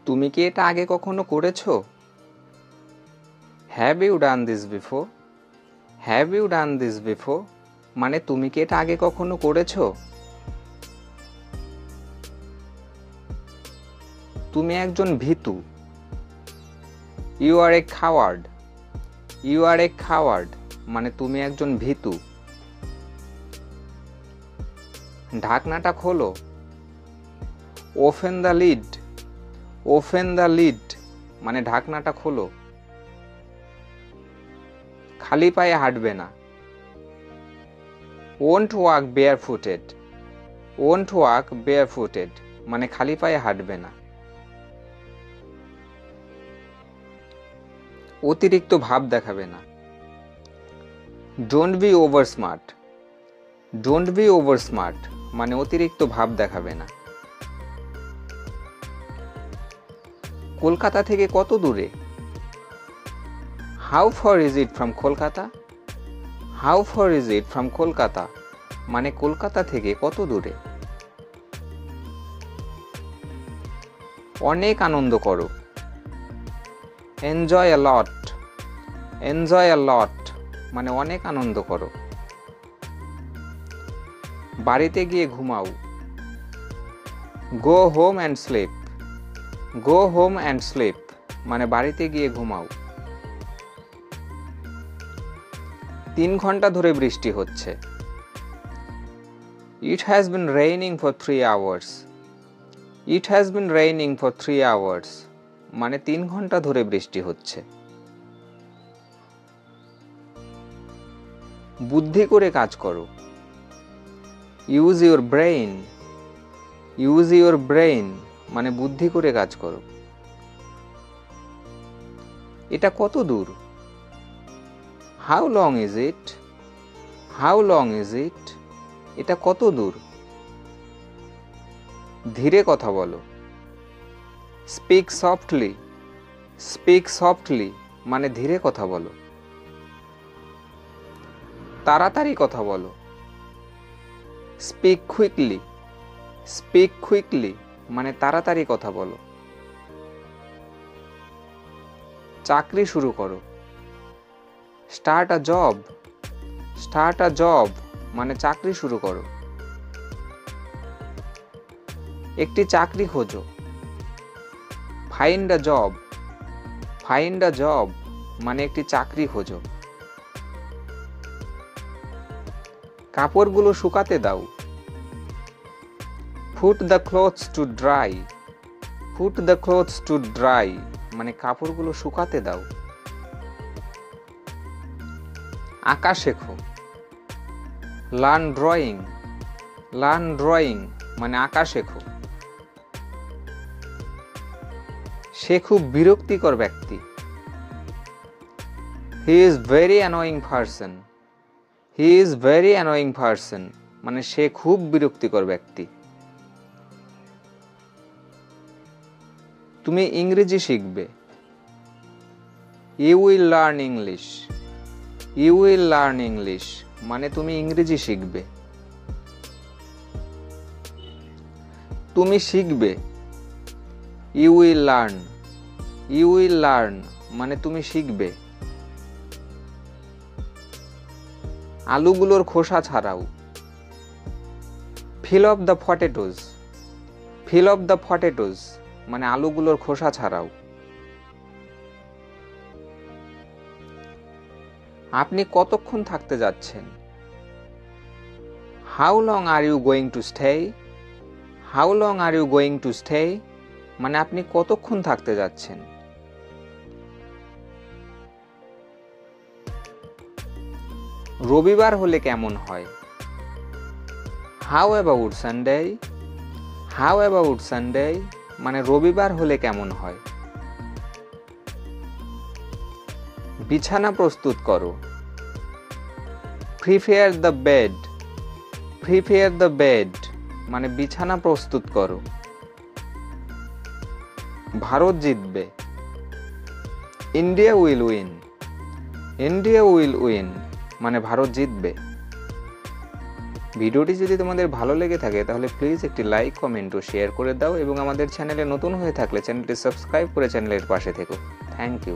তুমি কি এটা আগে কখনো করেছো? Have you done this before? Have you done this before মানে তুমি কি এটা আগে কখনো করেছো? তুমি একজন ভীতু। You are a coward. You are a coward মানে তুমি একজন ভীতু। ঢাকনাটা খোলো। Open the lid. Open the lid মানে ঢাকনাটা খোলো। খালি পায়ে হাঁটবে না। Won't walk barefooted. Won't walk barefooted মানে খালি পায়ে হাঁটবে না। অতিরিক্ত ভাব দেখাবে না। Don't be over smart. Don't be over smart মানে অতিরিক্ত ভাব দেখাবে না। কলকাতা থেকে কত দূরে? How far is it from Kolkata? How far is it from Kolkata মানে কলকাতা থেকে কত দূরে। অনেক আনন্দ করো। এনজয় আ লট। এনজয় আ লট মানে অনেক আনন্দ করো। বাড়িতে গিয়ে ঘুমাও। Go home and sleep. Go home and sleep মানে বাড়িতে গিয়ে ঘুমাও। 3 ঘন্টা ধরে বৃষ্টি হচ্ছে। It has been raining for 3 hours. It has been raining for 3 hours মানে 3 ঘন্টা ধরে বৃষ্টি হচ্ছে। বুদ্ধি করে কাজ করো। Use your brain. Use your brain মানে বুদ্ধি করে কাজ করো। এটা কত দূর? How long is it? How long is it? এটা কত দূর? ধীরে কথা বলো। Speak softly. Speak softly মানে ধীরে কথা বলো। তাড়াতাড়ি কথা বলো। Speak quickly. Speak quickly মানে তাড়াতাড়ি কথা বলো। চাকরি শুরু করো। Start a job. Start a job মানে চাকরি শুরু করো। একটি চাকরি খোঁজো। Find a job. Find a job মানে একটি চাকরি খোঁজো। কাপড়গুলো শুকাতে দাও। Put the clothes to dry. Put the clothes to dry মানে কাপড়গুলো শুকাতে দাও। আঁকা শেখো। Learn drawing. Learn drawing মানে আঁকা শেখো। সে খুব বিরক্তিকর ব্যক্তি। He is very annoying person. He is very annoying person মানে সে খুব বিরক্তিকর ব্যক্তি। তুমি ইংরেজি শিখবে। You will learn English. You will learn English মানে তুমি ইংরেজি শিখবে। তুমি শিখবে। You will learn. You will learn মানে তুমি শিখবে। আলুগুলোর খোসা ছাড়াও। Peel off the potatoes. Peel off the potatoes মানে আলুগুলোর খোসা ছাড়াও। আপনি কতক্ষণ থাকতে যাচ্ছেন? How long are you going to stay? How long are you going to stay মানে আপনি কতক্ষণ থাকতে যাচ্ছেন? রবিবার হলে কেমন হয়? How about Sunday? How about Sunday মানে রবিবার হলে কেমন হয়? বিছানা প্রস্তুত করো। Prepare the bed. Prepare the bed মানে বিছানা প্রস্তুত করো। ভারত জিতবে। India will win. India will win মানে ভারত জিতবে। ভিডিওটি যদি তোমাদের ভালো লেগে থাকে তাহলে প্লিজ একটি লাইক, কমেন্ট ও শেয়ার করে দাও এবং আমাদের চ্যানেলে নতুন হয়ে থাকলে চ্যানেলটি সাবস্ক্রাইব করে চ্যানেলের পাশে থেকো। Thank you.